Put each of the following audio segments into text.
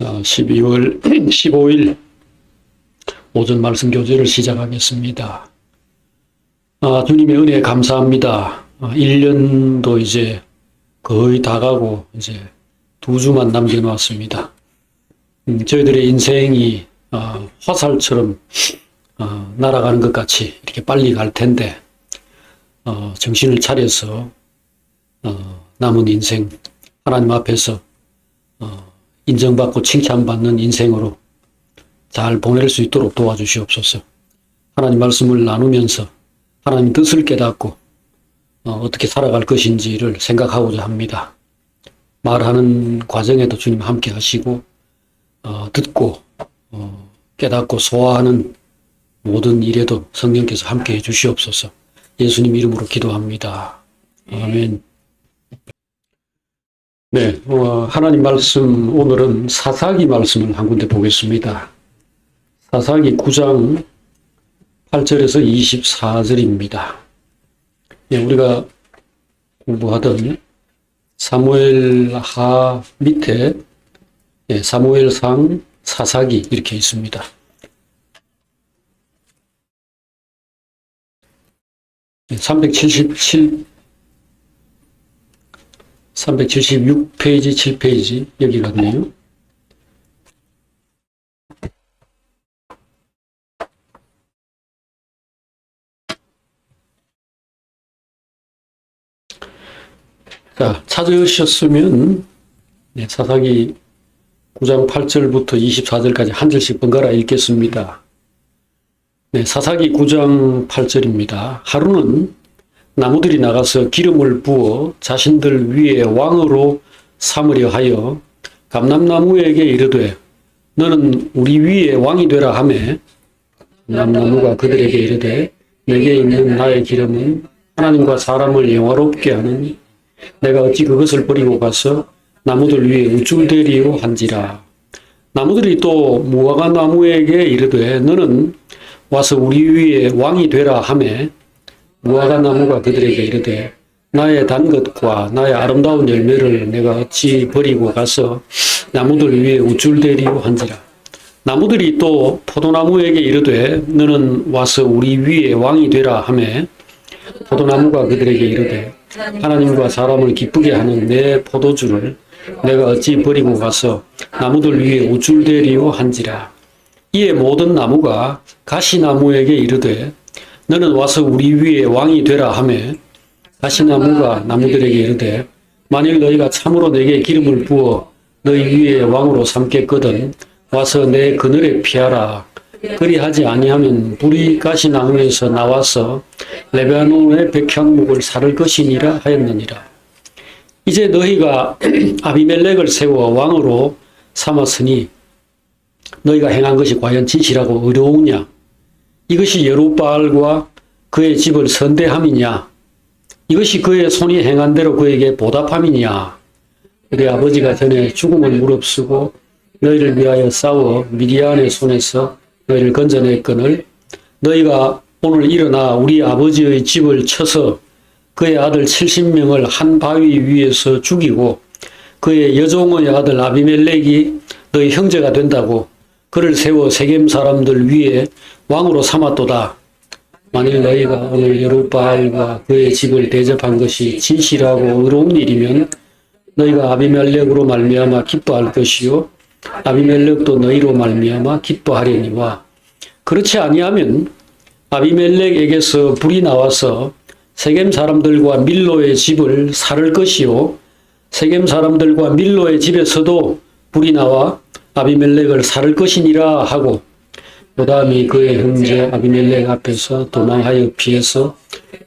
12월 15일 오전 말씀 교제를 시작하겠습니다. 주님의 은혜에 감사합니다. 1년도 이제 거의 다 가고 이제 2주만 남겨놓았습니다. 저희들의 인생이 화살처럼 날아가는 것 같이 이렇게 빨리 갈 텐데 정신을 차려서 남은 인생 하나님 앞에서 인정받고 칭찬받는 인생으로 잘 보낼 수 있도록 도와주시옵소서. 하나님 말씀을 나누면서 하나님 뜻을 깨닫고 어떻게 살아갈 것인지를 생각하고자 합니다. 말하는 과정에도 주님 함께 하시고 듣고 깨닫고 소화하는 모든 일에도 성령께서 함께 해 주시옵소서. 예수님 이름으로 기도합니다. 아멘. 네, 하나님 말씀 오늘은 사사기 말씀을 한 군데 보겠습니다. 사사기 9장 8절에서 24절입니다. 네, 우리가 공부하던 사무엘하 밑에 사무엘상 사사기 이렇게 있습니다. 376페이지, 7페이지 여기 같네요. 자, 찾으셨으면 사사기 9장 8절부터 24절까지 한 절씩 번갈아 읽겠습니다. 네, 사사기 9장 8절입니다. 하루는 나무들이 나가서 기름을 부어 자신들 위에 왕으로 삼으려 하여 감람나무에게 이르되 너는 우리 위에 왕이 되라 하매 감람나무가 그들에게 이르되 내게 있는 나의 기름은 하나님과 사람을 영화롭게 하는 내가 어찌 그것을 버리고 가서 나무들 위에 우쭐대리오 한지라. 나무들이 또 무화과 나무에게 이르되 너는 와서 우리 위에 왕이 되라 하매 무화과 나무가 그들에게 이르되 나의 단 것과 나의 아름다운 열매를 내가 어찌 버리고 가서 나무들 위에 우쭐대리오 한지라. 나무들이 또 포도나무에게 이르되 너는 와서 우리 위에 왕이 되라 하매 포도나무가 그들에게 이르되 하나님과 사람을 기쁘게 하는 내 포도주를 내가 어찌 버리고 가서 나무들 위에 우쭐대리오 한지라. 이에 모든 나무가 가시나무에게 이르되 너는 와서 우리 위에 왕이 되라 하매 가시나무가 나무들에게 이르되 만일 너희가 참으로 내게 기름을 부어 너희 위에 왕으로 삼겠거든 와서 내 그늘에 피하라. 그리하지 아니하면 불이 가시나무에서 나와서 레바논의 백향목을 사를 것이니라 하였느니라. 이제 너희가 아비멜렉을 세워 왕으로 삼았으니 너희가 행한 것이 과연 진실하고 의로우냐? 이것이 여룻바알과 그의 집을 선대함이냐? 이것이 그의 손이 행한 대로 그에게 보답함이냐? 그의 아버지가 전에 죽음을 무릅쓰고 너희를 위하여 싸워 미디안의 손에서 너희를 건져냈거늘 너희가 오늘 일어나 우리 아버지의 집을 쳐서 그의 아들 70명을 한 바위 위에서 죽이고 그의 여종의 아들 아비멜렉이 너희 형제가 된다고 그를 세워 세겜 사람들 위에 왕으로 삼았도다. 만일 너희가 오늘 여룻바알과 그의 집을 대접한 것이 진실하고 의로운 일이면 너희가 아비멜렉으로 말미암아 기뻐할 것이요 아비멜렉도 너희로 말미암아 기뻐하려니와 그렇지 아니하면 아비멜렉에게서 불이 나와서 세겜 사람들과 밀로의 집을 살을 것이요 세겜 사람들과 밀로의 집에서도 불이 나와 아비멜렉을 살을 것이니라 하고 요담이 그의 형제 아비멜렉 앞에서 도망하여 피해서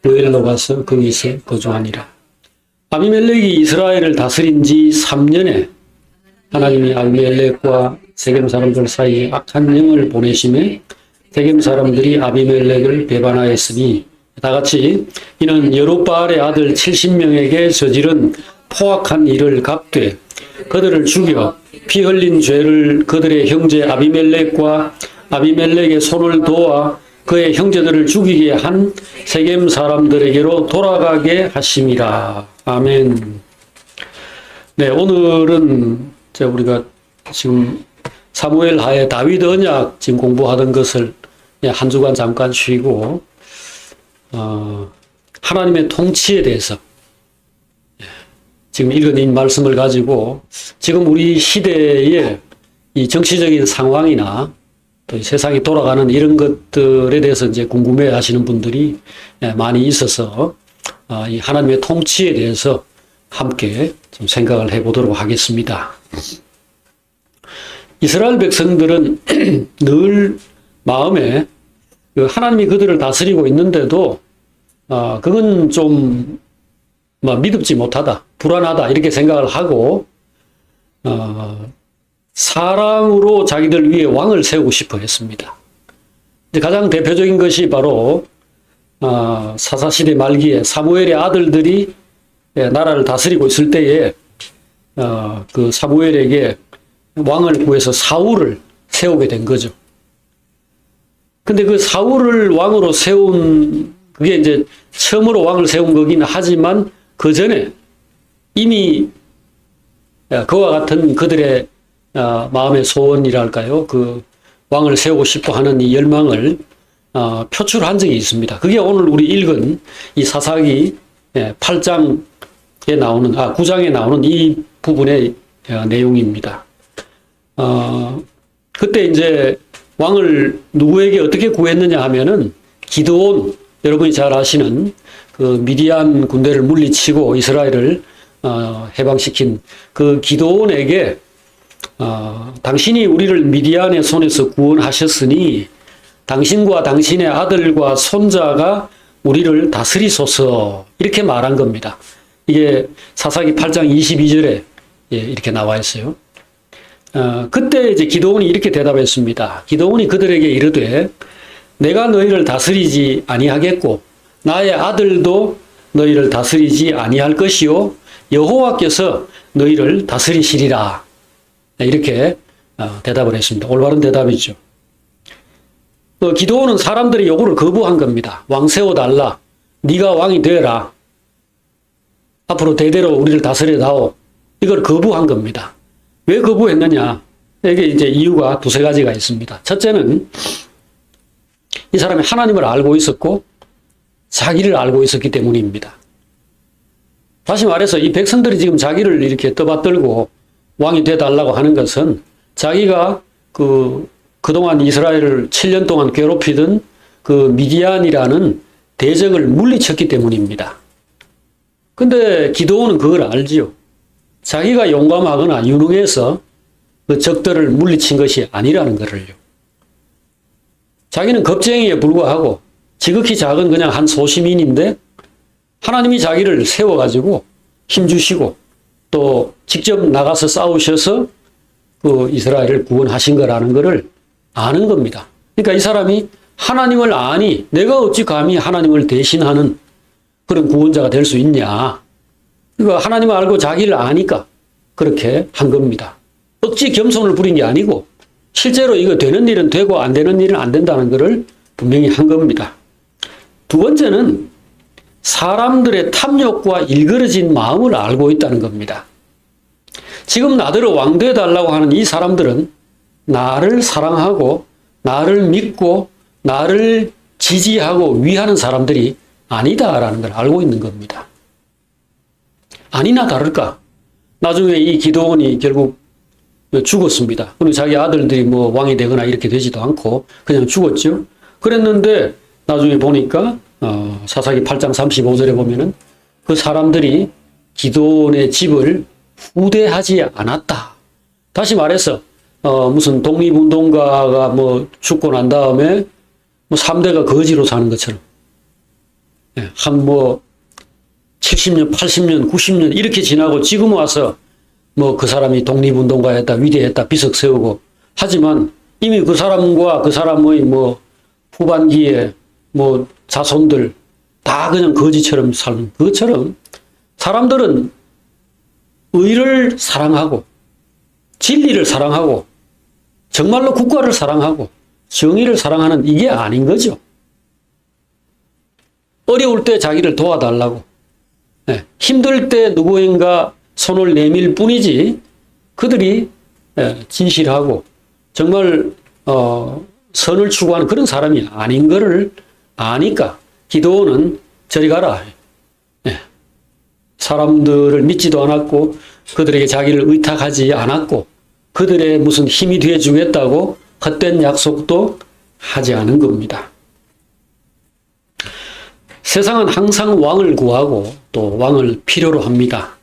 브엘로 가서 거기서 거주하니라. 아비멜렉이 이스라엘을 다스린 지 3년에 하나님이 아비멜렉과 세겜 사람들 사이에 악한 영을 보내심에 세겜 사람들이 아비멜렉을 배반하였으니 다같이 이는 여룻바알의 아들 70명에게 저지른 포악한 일을 갚되 그들을 죽여 피 흘린 죄를 그들의 형제 아비멜렉과 아비멜렉의 손을 도와 그의 형제들을 죽이게 한 세겜 사람들에게로 돌아가게 하심이라. 아멘. 네, 오늘은 우리가 지금 사무엘 하에 다윗 언약 지금 공부하던 것을 한 주간 잠깐 쉬고 하나님의 통치에 대해서 지금 읽은 이 말씀을 가지고 지금 우리 시대의 이 정치적인 상황이나 또 세상이 돌아가는 이런 것들에 대해서 이제 궁금해 하시는 분들이 많이 있어서 이 하나님의 통치에 대해서 함께 좀 생각을 해 보도록 하겠습니다. 이스라엘 백성들은 늘 마음에 하나님이 그들을 다스리고 있는데도 그건 좀 믿음지 못하다, 불안하다 이렇게 생각을 하고 사람으로 자기들 위에 왕을 세우고 싶어 했습니다. 가장 대표적인 것이 바로 사사시대 말기에 사무엘의 아들들이 나라를 다스리고 있을 때에 그 사무엘에게 왕을 구해서 사울을 세우게 된 거죠. 근데 그 사울을 왕으로 세운 그게 이제 처음으로 왕을 세운 거긴 하지만 그 전에 이미 그와 같은 그들의 마음의 소원이랄까요? 그 왕을 세우고 싶어 하는 이 열망을 표출한 적이 있습니다. 그게 오늘 우리 읽은 이 사사기 8장에 나오는, 9장에 나오는 이 부분의 내용입니다. 그때 이제 왕을 누구에게 어떻게 구했느냐 하면은 기드온, 여러분이 잘 아시는 그 미디안 군대를 물리치고 이스라엘을 해방시킨 그 기드온에게 당신이 우리를 미디안의 손에서 구원하셨으니 당신과 당신의 아들과 손자가 우리를 다스리소서 이렇게 말한 겁니다. 이게 사사기 8장 22절에 이렇게 나와 있어요. 그때 이제 기드온이 이렇게 대답했습니다. 기드온이 그들에게 이르되 내가 너희를 다스리지 아니하겠고 나의 아들도 너희를 다스리지 아니할 것이요 여호와께서 너희를 다스리시리라. 이렇게 대답을 했습니다. 올바른 대답이죠. 기드온은 사람들의 요구를 거부한 겁니다. 왕 세워달라. 네가 왕이 되어라. 앞으로 대대로 우리를 다스려다오. 이걸 거부한 겁니다. 왜 거부했느냐? 이게 이제 이유가 두세 가지가 있습니다. 첫째는 이 사람이 하나님을 알고 있었고 자기를 알고 있었기 때문입니다. 다시 말해서 이 백성들이 지금 자기를 이렇게 떠받들고 왕이 되달라고 하는 것은 자기가 그동안 이스라엘을 7년 동안 괴롭히던 그 미디안이라는 대적을 물리쳤기 때문입니다. 근데 기드온은 그걸 알지요. 자기가 용감하거나 유능해서 그 적들을 물리친 것이 아니라는 것을요. 자기는 겁쟁이에 불과하고 지극히 작은 그냥 한 소시민인데 하나님이 자기를 세워가지고 힘주시고 또 직접 나가서 싸우셔서 그 이스라엘을 구원하신 거라는 것을 아는 겁니다. 그러니까 이 사람이 하나님을 아니 내가 어찌 감히 하나님을 대신하는 그런 구원자가 될 수 있냐. 그러니까 하나님을 알고 자기를 아니까 그렇게 한 겁니다. 억지 겸손을 부린 게 아니고 실제로 이거 되는 일은 되고 안 되는 일은 안 된다는 것을 분명히 한 겁니다. 두 번째는 사람들의 탐욕과 일그러진 마음을 알고 있다는 겁니다. 지금 나더러 왕 되어달라고 하는 이 사람들은 나를 사랑하고 나를 믿고 나를 지지하고 위하는 사람들이 아니다라는 걸 알고 있는 겁니다. 아니나 다를까 나중에 이 기드온이 결국 죽었습니다. 그리고 자기 아들들이 뭐 왕이 되거나 이렇게 되지도 않고 그냥 죽었죠. 그랬는데 나중에 보니까 사사기 8장 35절에 보면은 그 사람들이 기드온의 집을 후대하지 않았다. 다시 말해서 무슨 독립운동가가 뭐 죽고 난 다음에 뭐 3대가 거지로 사는 것처럼 한 뭐 70년, 80년, 90년 이렇게 지나고 지금 와서 뭐 그 사람이 독립운동가였다, 위대했다, 비석 세우고 하지만 이미 그 사람과 그 사람의 뭐 후반기에 뭐 자손들 다 그냥 거지처럼 사는 그것처럼 사람들은 의를 사랑하고 진리를 사랑하고 정말로 국가를 사랑하고 정의를 사랑하는 이게 아닌 거죠. 어려울 때 자기를 도와달라고 힘들 때 누구인가 손을 내밀 뿐이지 그들이 진실하고 정말 선을 추구하는 그런 사람이 아닌 것을 아니까 기드온은 저리 가라. 사람들을 믿지도 않았고 그들에게 자기를 의탁하지 않았고 그들의 무슨 힘이 되어 주겠다고 헛된 약속도 하지 않은 겁니다. 세상은 항상 왕을 구하고 또 왕을 필요로 합니다.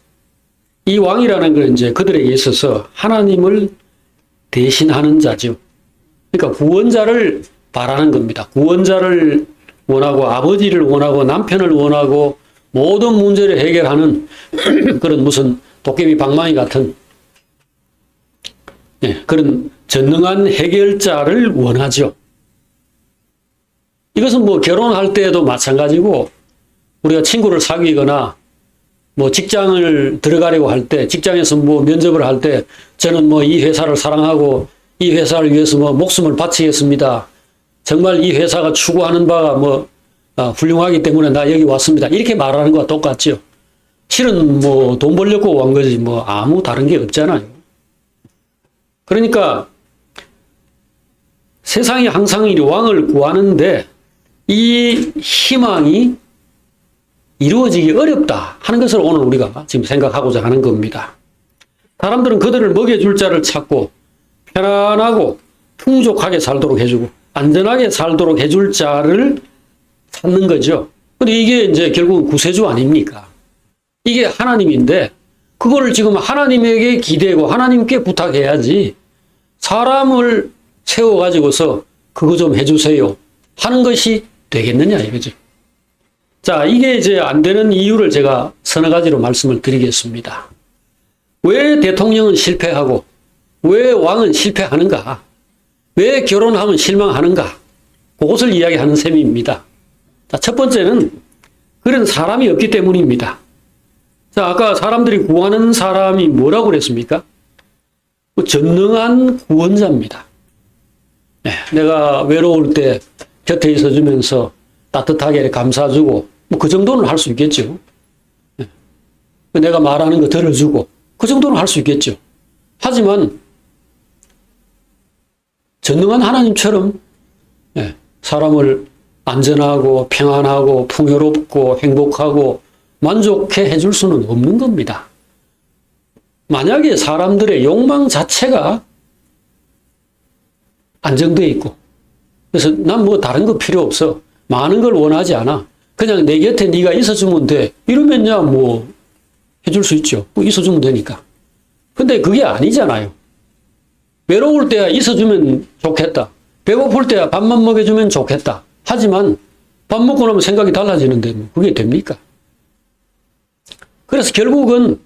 이 왕이라는 건 이제 그들에게 있어서 하나님을 대신하는 자죠. 그러니까 구원자를 바라는 겁니다. 구원자를 원하고 아버지를 원하고 남편을 원하고 모든 문제를 해결하는 그런 무슨 도깨비 방망이 같은 그런 전능한 해결자를 원하죠. 이것은 뭐 결혼할 때에도 마찬가지고 우리가 친구를 사귀거나 뭐 직장을 들어가려고 할 때 직장에서 뭐 면접을 할 때 저는 뭐 이 회사를 사랑하고 이 회사를 위해서 뭐 목숨을 바치겠습니다. 정말 이 회사가 추구하는 바가 뭐 훌륭하기 때문에 나 여기 왔습니다. 이렇게 말하는 거와 똑같죠. 실은 뭐 돈 벌려고 온 거지 뭐 아무 다른 게 없잖아요. 그러니까 세상이 항상 이 왕을 구하는데 이 희망이 이루어지기 어렵다 하는 것을 오늘 우리가 지금 생각하고자 하는 겁니다. 사람들은 그들을 먹여줄 자를 찾고 편안하고 풍족하게 살도록 해주고 안전하게 살도록 해줄 자를 찾는 거죠. 근데 이게 이제 결국은 구세주 아닙니까? 이게 하나님인데 그거를 지금 하나님에게 기대고 하나님께 부탁해야지 사람을 세워가지고서 그거 좀 해주세요 하는 것이 되겠느냐 이거죠. 자, 이게 이제 안 되는 이유를 제가 서너 가지로 말씀을 드리겠습니다. 왜 대통령은 실패하고 왜 왕은 실패하는가? 왜 결혼하면 실망하는가? 그것을 이야기하는 셈입니다. 자, 첫 번째는 그런 사람이 없기 때문입니다. 자, 아까 사람들이 구하는 사람이 뭐라고 그랬습니까? 전능한 구원자입니다. 내가 외로울 때 곁에 있어주면서 따뜻하게 감싸주고 뭐 그 정도는 할 수 있겠죠. 내가 말하는 거 들어주고 그 정도는 할 수 있겠죠. 하지만 전능한 하나님처럼 사람을 안전하고 평안하고 풍요롭고 행복하고 만족해 해줄 수는 없는 겁니다. 만약에 사람들의 욕망 자체가 안정되어 있고 그래서 난 뭐 다른 거 필요 없어. 많은 걸 원하지 않아. 그냥 내 곁에 네가 있어주면 돼. 이러면야 뭐 해줄 수 있죠. 뭐 있어주면 되니까. 근데 그게 아니잖아요. 외로울 때야 있어주면 좋겠다. 배고플 때야 밥만 먹여주면 좋겠다. 하지만 밥 먹고 나면 생각이 달라지는데 뭐 그게 됩니까? 그래서 결국은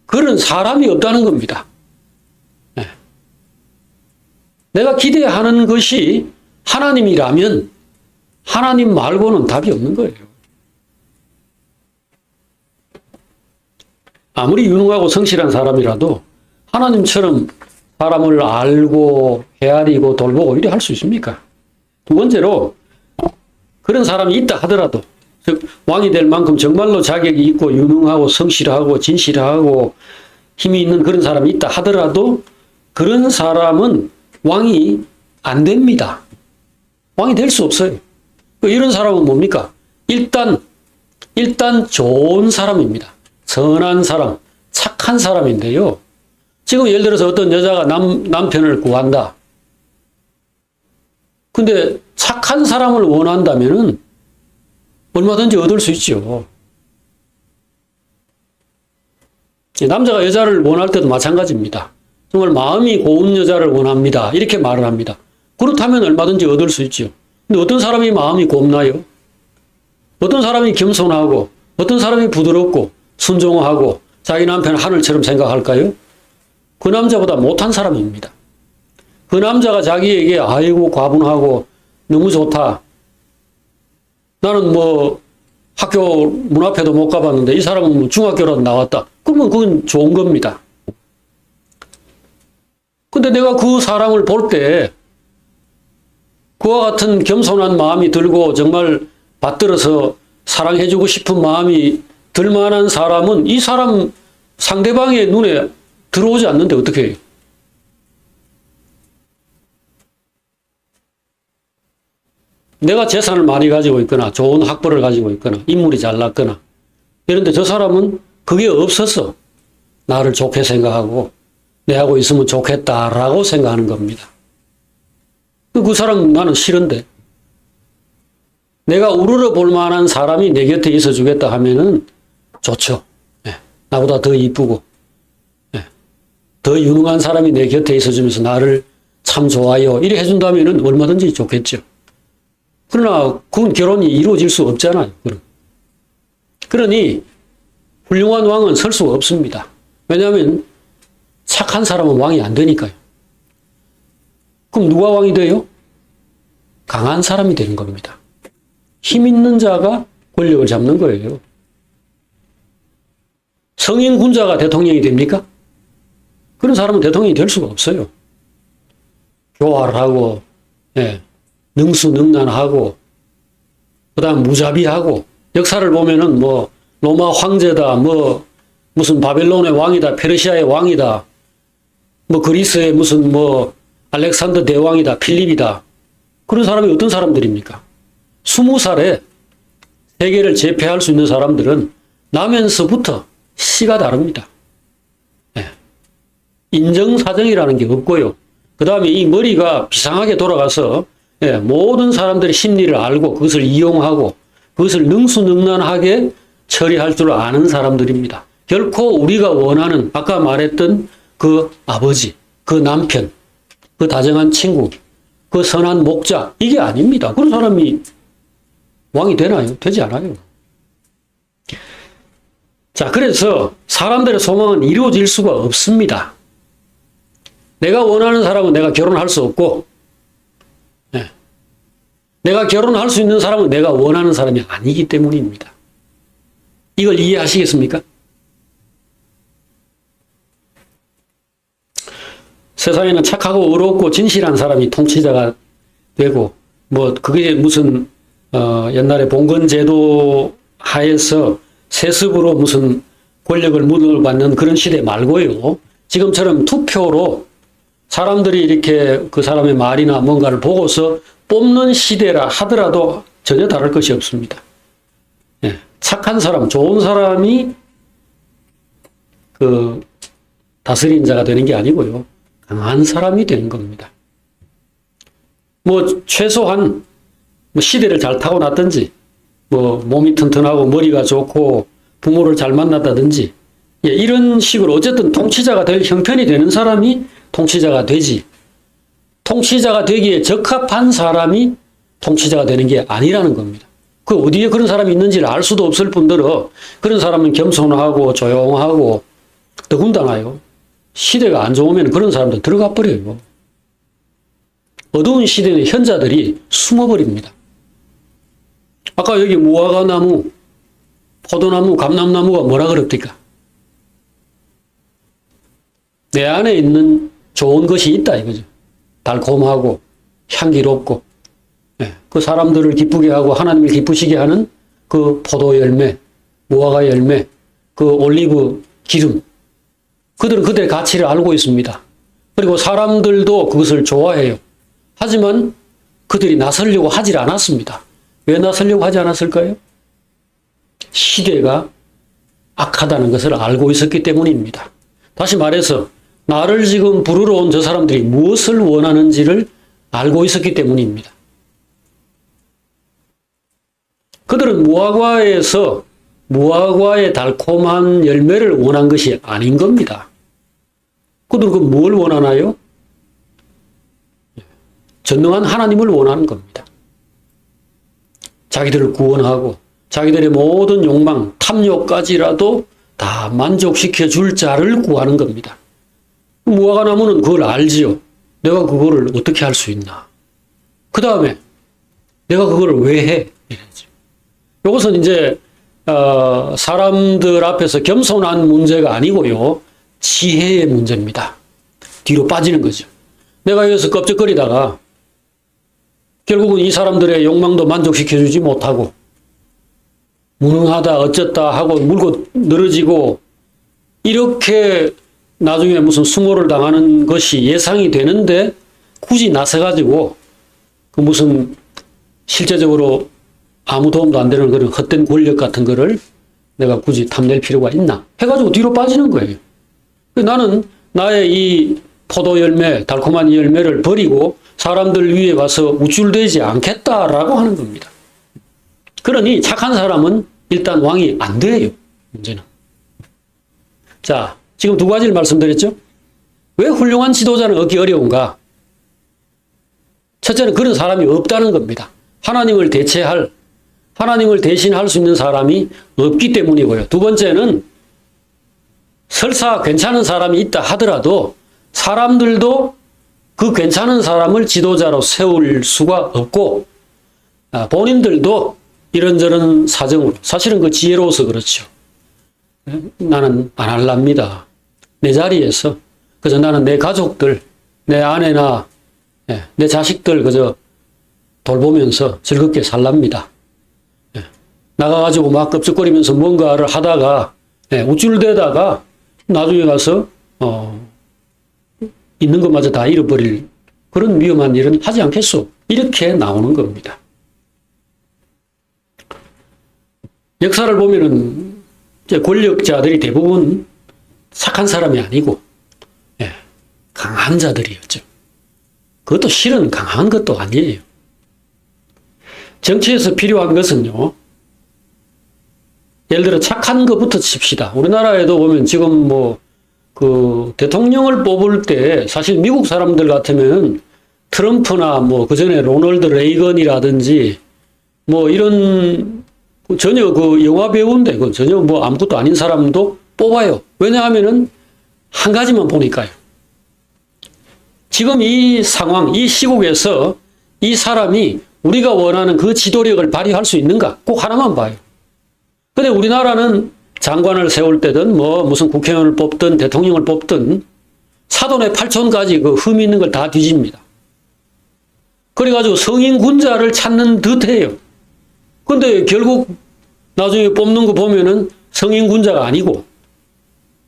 그런 사람이 없다는 겁니다. 내가 기대하는 것이 하나님이라면 하나님 말고는 답이 없는 거예요. 아무리 유능하고 성실한 사람이라도 하나님처럼 사람을 알고 헤아리고 돌보고 이래 할 수 있습니까? 두 번째로 그런 사람이 있다 하더라도 즉 왕이 될 만큼 정말로 자격이 있고 유능하고 성실하고 진실하고 힘이 있는 그런 사람이 있다 하더라도 그런 사람은 왕이 안 됩니다. 왕이 될 수 없어요. 이런 사람은 뭡니까? 일단 좋은 사람입니다. 선한 사람, 착한 사람인데요. 지금 예를 들어서 어떤 여자가 남편을 구한다. 근데 착한 사람을 원한다면은 얼마든지 얻을 수 있죠. 남자가 여자를 원할 때도 마찬가지입니다. 정말 마음이 고운 여자를 원합니다. 이렇게 말을 합니다. 그렇다면 얼마든지 얻을 수 있죠. 근데 어떤 사람이 마음이 곱나요? 어떤 사람이 겸손하고 어떤 사람이 부드럽고 순종하고 자기 남편을 하늘처럼 생각할까요? 그 남자보다 못한 사람입니다. 그 남자가 자기에게 아이고 과분하고 너무 좋다. 나는 뭐 학교 문 앞에도 못 가봤는데 이 사람은 뭐 중학교라도 나왔다. 그러면 그건 좋은 겁니다. 근데 내가 그 사람을 볼 때 그와 같은 겸손한 마음이 들고 정말 받들어서 사랑해주고 싶은 마음이 들 만한 사람은 이 사람 상대방의 눈에 들어오지 않는데 어떻게 해요? 내가 재산을 많이 가지고 있거나 좋은 학벌을 가지고 있거나 인물이 잘났거나 이런데 저 사람은 그게 없어서 나를 좋게 생각하고 내하고 있으면 좋겠다라고 생각하는 겁니다. 그 사람 나는 싫은데 내가 우러러 볼 만한 사람이 내 곁에 있어 주겠다 하면은 좋죠. 네. 나보다 더 이쁘고 네. 더 유능한 사람이 내 곁에 있어 주면서 나를 참 좋아요 이래 해준다면은 얼마든지 좋겠죠. 그러나 그건 결혼이 이루어질 수 없잖아요. 그러니 훌륭한 왕은 설 수가 없습니다. 왜냐하면 착한 사람은 왕이 안 되니까요. 그럼 누가 왕이 돼요? 강한 사람이 되는 겁니다. 힘 있는 자가 권력을 잡는 거예요. 성인 군자가 대통령이 됩니까? 그런 사람은 대통령이 될 수가 없어요. 교활하고 예, 능수능란하고 그다음 무자비하고 역사를 보면은 뭐 로마 황제다 뭐 무슨 바벨론의 왕이다 페르시아의 왕이다 뭐 그리스의 무슨 뭐 알렉산더 대왕이다 필립이다 그런 사람이 어떤 사람들입니까? 20살에 세계를 제패할 수 있는 사람들은 나면서부터 씨가 다릅니다. 네. 인정사정이라는 게 없고요. 그 다음에 이 머리가 비상하게 돌아가서 예, 모든 사람들의 심리를 알고 그것을 이용하고 그것을 능수능란하게 처리할 줄 아는 사람들입니다. 결코 우리가 원하는 아까 말했던 그 아버지, 그 남편, 그 다정한 친구, 그 선한 목자 이게 아닙니다. 그런 사람이 왕이 되나요? 되지 않아요. 자, 그래서 사람들의 소망은 이루어질 수가 없습니다. 내가 원하는 사람은 내가 결혼할 수 없고 네. 내가 결혼할 수 있는 사람은 내가 원하는 사람이 아니기 때문입니다. 이걸 이해하시겠습니까? 세상에는 착하고 의롭고 진실한 사람이 통치자가 되고 뭐 그게 무슨 옛날에 봉건제도 하에서 세습으로 무슨 권력을 물려받는 그런 시대 말고요. 지금처럼 투표로 사람들이 이렇게 그 사람의 말이나 뭔가를 보고서 뽑는 시대라 하더라도 전혀 다를 것이 없습니다. 예, 착한 사람, 좋은 사람이 그 다스린 자가 되는 게 아니고요. 강한 사람이 되는 겁니다. 뭐 최소한 뭐 시대를 잘 타고났든지 뭐 몸이 튼튼하고 머리가 좋고 부모를 잘 만났다든지 예, 이런 식으로 어쨌든 통치자가 될 형편이 되는 사람이 통치자가 되지 통치자가 되기에 적합한 사람이 통치자가 되는 게 아니라는 겁니다. 그 어디에 그런 사람이 있는지를 알 수도 없을 뿐더러 그런 사람은 겸손하고 조용하고 더군다나요. 시대가 안 좋으면 그런 사람들 들어가 버려요. 어두운 시대는 현자들이 숨어버립니다. 아까 여기 무화과나무, 포도나무, 감람나무가 뭐라 그럽니까? 내 안에 있는 좋은 것이 있다 이거죠. 달콤하고 향기롭고 그 사람들을 기쁘게 하고 하나님을 기쁘시게 하는 그 포도 열매, 무화과 열매, 그 올리브 기름 그들은 그들의 가치를 알고 있습니다. 그리고 사람들도 그것을 좋아해요. 하지만 그들이 나서려고 하질 않았습니다. 왜 나서려고 하지 않았을까요? 시대가 악하다는 것을 알고 있었기 때문입니다. 다시 말해서 나를 지금 부르러 온 저 사람들이 무엇을 원하는지를 알고 있었기 때문입니다. 그들은 무화과에서 무화과의 달콤한 열매를 원한 것이 아닌 겁니다. 그들은 뭘 원하나요? 전능한 하나님을 원하는 겁니다. 자기들을 구원하고 자기들의 모든 욕망, 탐욕까지라도 다 만족시켜 줄 자를 구하는 겁니다. 무화과 나무는 그걸 알지요. 내가 그거를 어떻게 할 수 있나. 그 다음에 내가 그걸 왜 해? 이러죠. 이것은 이제 사람들 앞에서 겸손한 문제가 아니고요. 지혜의 문제입니다. 뒤로 빠지는 거죠. 내가 여기서 껍적거리다가 결국은 이 사람들의 욕망도 만족시켜주지 못하고 무능하다 어쨌다 하고 물고 늘어지고 이렇게 나중에 무슨 수모를 당하는 것이 예상이 되는데 굳이 나서가지고 그 무슨 실제적으로 아무 도움도 안 되는 그런 헛된 권력 같은 거를 내가 굳이 탐낼 필요가 있나 해가지고 뒤로 빠지는 거예요. 나는 나의 이 포도 열매, 달콤한 이 열매를 버리고 사람들 위에 가서 우쭐대지 않겠다라고 하는 겁니다. 그러니 착한 사람은 일단 왕이 안 돼요. 문제는. 자, 지금 두 가지를 말씀드렸죠. 왜 훌륭한 지도자는 얻기 어려운가? 첫째는 그런 사람이 없다는 겁니다. 하나님을 대신할 수 있는 사람이 없기 때문이고요. 두 번째는 설사 괜찮은 사람이 있다 하더라도 사람들도 그 괜찮은 사람을 지도자로 세울 수가 없고 본인들도 이런저런 사정으로 사실은 그 지혜로워서 그렇죠. 나는 안 할랍니다. 내 자리에서 그저 나는 내 가족들, 내 아내나 내 자식들 그저 돌보면서 즐겁게 살랍니다. 나가가지고 막 껍적거리면서 뭔가를 하다가 우쭐대다가 나중에 가서 있는 것마저 다 잃어버릴 그런 위험한 일은 하지 않겠소. 이렇게 나오는 겁니다. 역사를 보면은 이제 권력자들이 대부분 착한 사람이 아니고 강한 자들이었죠. 그것도 실은 강한 것도 아니에요. 정치에서 필요한 것은요. 예를 들어 착한 것부터 칩시다. 우리나라에도 보면 지금 그 대통령을 뽑을 때 사실 미국 사람들 같으면 트럼프나 그 전에 로널드 레이건이라든지 이런 전혀 그 영화 배우인데 그 전혀 아무것도 아닌 사람도 뽑아요. 왜냐하면은 한 가지만 보니까요. 지금 이 상황, 이 시국에서 이 사람이 우리가 원하는 그 지도력을 발휘할 수 있는가? 꼭 하나만 봐요. 근데 우리나라는 장관을 세울 때든 무슨 국회의원을 뽑든 대통령을 뽑든 사돈의 8촌까지 그 흠이 있는 걸 다 뒤집니다. 그래가지고 성인 군자를 찾는 듯해요. 근데 결국 나중에 뽑는 거 보면은 성인 군자가 아니고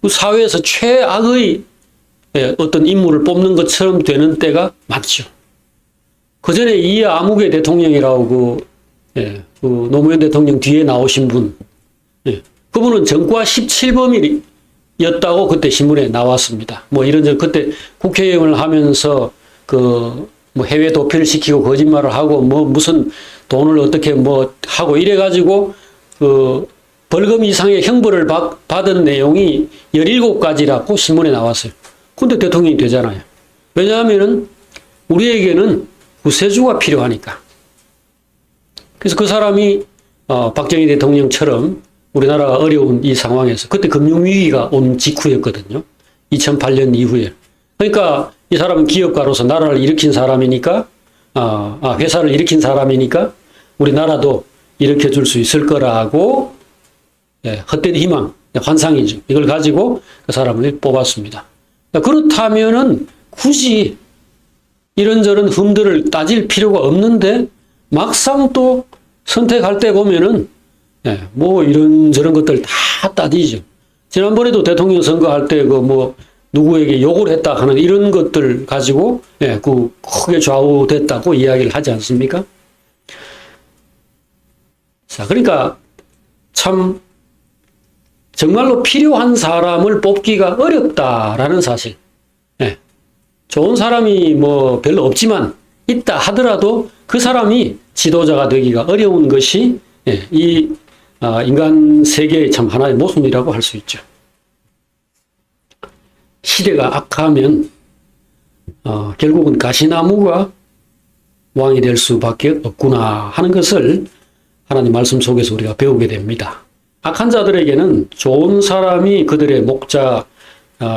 그 사회에서 최악의 어떤 인물을 뽑는 것처럼 되는 때가 많죠. 그 전에 이아무개 대통령이라고 그 노무현 대통령 뒤에 나오신 분, 그분은 전과 17범이었다고 그때 신문에 나왔습니다. 이런저런 그때 국회의원을 하면서 해외 도피를 시키고 거짓말을 하고 무슨 돈을 어떻게 하고 이래가지고 벌금 이상의 형벌을 받은 내용이 17가지라고 신문에 나왔어요. 근데 대통령이 되잖아요. 왜냐하면은 우리에게는 구세주가 필요하니까. 그래서 그 사람이 박정희 대통령처럼 우리나라가 어려운 이 상황에서 그때 금융위기가 온 직후였거든요. 2008년 이후에. 그러니까 이 사람은 기업가로서 나라를 일으킨 사람이니까 회사를 일으킨 사람이니까 우리나라도 일으켜줄 수 있을 거라고 헛된 희망, 환상이죠. 이걸 가지고 그 사람을 뽑았습니다. 그렇다면은 굳이 이런저런 흠들을 따질 필요가 없는데 막상 또 선택할 때 보면은 이런저런 것들 다 따지죠. 지난번에도 대통령 선거할 때 누구에게 욕을 했다 하는 이런 것들 가지고 크게 좌우됐다고 이야기를 하지 않습니까? 자, 그러니까 참 정말로 필요한 사람을 뽑기가 어렵다라는 사실. 좋은 사람이 별로 없지만 있다 하더라도 그 사람이 지도자가 되기가 어려운 것이 이 인간 세계의 참 하나의 모순이라고 할 수 있죠. 시대가 악하면 결국은 가시나무가 왕이 될 수밖에 없구나 하는 것을 하나님 말씀 속에서 우리가 배우게 됩니다. 악한 자들에게는 좋은 사람이 그들의 목자,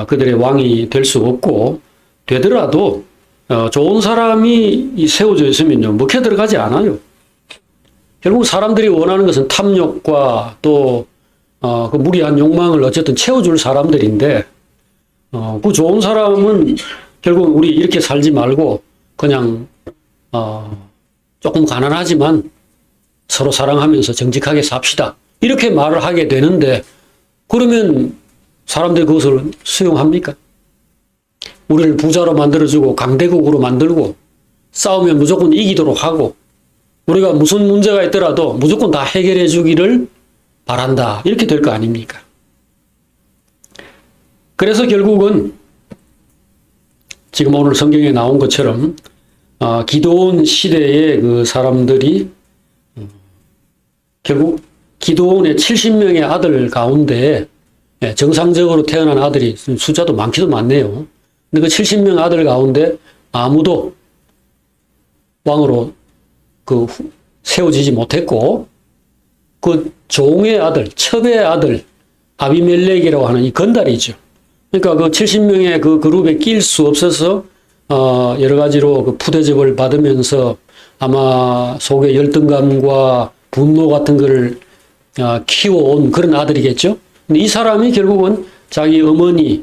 그들의 왕이 될 수 없고 되더라도 좋은 사람이 세워져 있으면요 먹혀 들어가지 않아요. 결국 사람들이 원하는 것은 탐욕과 또 그 무리한 욕망을 어쨌든 채워줄 사람들인데 그 좋은 사람은 결국 우리 이렇게 살지 말고 그냥 조금 가난하지만 서로 사랑하면서 정직하게 삽시다. 이렇게 말을 하게 되는데 그러면 사람들이 그것을 수용합니까? 우리를 부자로 만들어주고 강대국으로 만들고 싸우면 무조건 이기도록 하고 우리가 무슨 문제가 있더라도 무조건 다 해결해 주기를 바란다. 이렇게 될 거 아닙니까? 그래서 결국은 지금 오늘 성경에 나온 것처럼 기드온 시대의 그 사람들이 결국 기드온의 70명의 아들 가운데 정상적으로 태어난 아들이 숫자도 많기도 많네요. 근데 그 70명 아들 가운데 아무도 왕으로 세워지지 못했고 그 종의 아들, 첩의 아들 아비멜렉이라고 하는 이 건달이죠. 그러니까 그 70명의 그 그룹에 낄 수 없어서 여러 가지로 그 푸대접을 받으면서 아마 속에 열등감과 분노 같은 거를 키워온 그런 아들이겠죠. 근데 이 사람이 결국은 자기 어머니의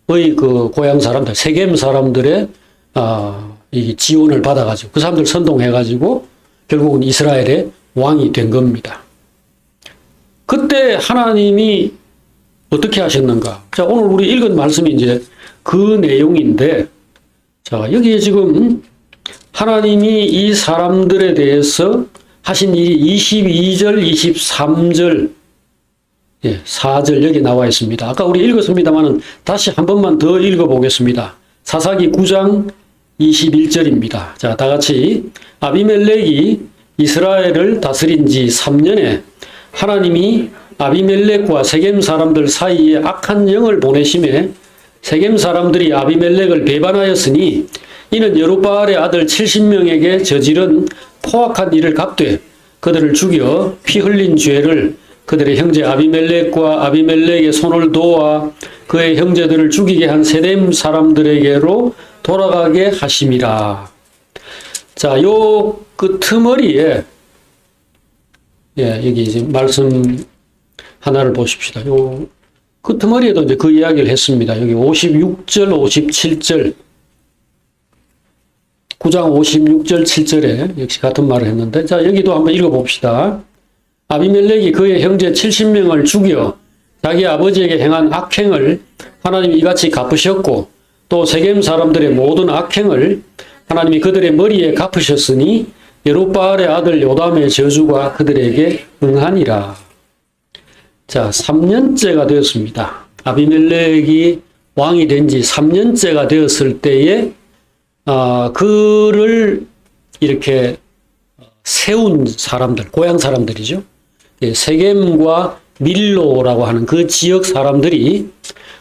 그 고향 사람들, 세겜 사람들의 이 지원을 받아가지고 그 사람들 선동해가지고 결국은 이스라엘의 왕이 된 겁니다. 그때 하나님이 어떻게 하셨는가? 자, 오늘 우리 읽은 말씀이 이제 그 내용인데, 자, 여기에 지금 하나님이 이 사람들에 대해서 하신 일이 22절, 23절, 4절 여기 나와 있습니다. 아까 우리 읽었습니다만은 다시 한 번만 더 읽어보겠습니다. 사사기 9장 21절입니다. 자, 다 같이 아비멜렉이 이스라엘을 다스린 지 3년에 하나님이 아비멜렉과 세겜 사람들 사이에 악한 영을 보내심에 세겜 사람들이 아비멜렉을 배반하였으니 이는 여룹바알의 아들 70명에게 저지른 포악한 일을 갚되 그들을 죽여 피 흘린 죄를 그들의 형제 아비멜렉과 아비멜렉의 손을 도와 그의 형제들을 죽이게 한 세겜 사람들에게로 돌아가게 하심이라. 자, 요 끄트머리에 여기 이제 말씀 하나를 보십시다. 요 끄트머리에도 이제 그 이야기를 했습니다. 여기 56절, 57절, 9장 56절, 7절에 역시 같은 말을 했는데, 자, 여기도 한번 읽어봅시다. 아비멜렉이 그의 형제 70명을 죽여 자기 아버지에게 행한 악행을 하나님이 이같이 갚으셨고, 또 세겜 사람들의 모든 악행을 하나님이 그들의 머리에 갚으셨으니 여룹바알의 아들 요담의 저주가 그들에게 응하니라. 자, 3년째가 되었습니다. 아비멜렉이 왕이 된 지 3년째가 되었을 때에 그를 이렇게 세운 사람들, 고향 사람들이죠. 세겜과 밀로라고 하는 그 지역 사람들이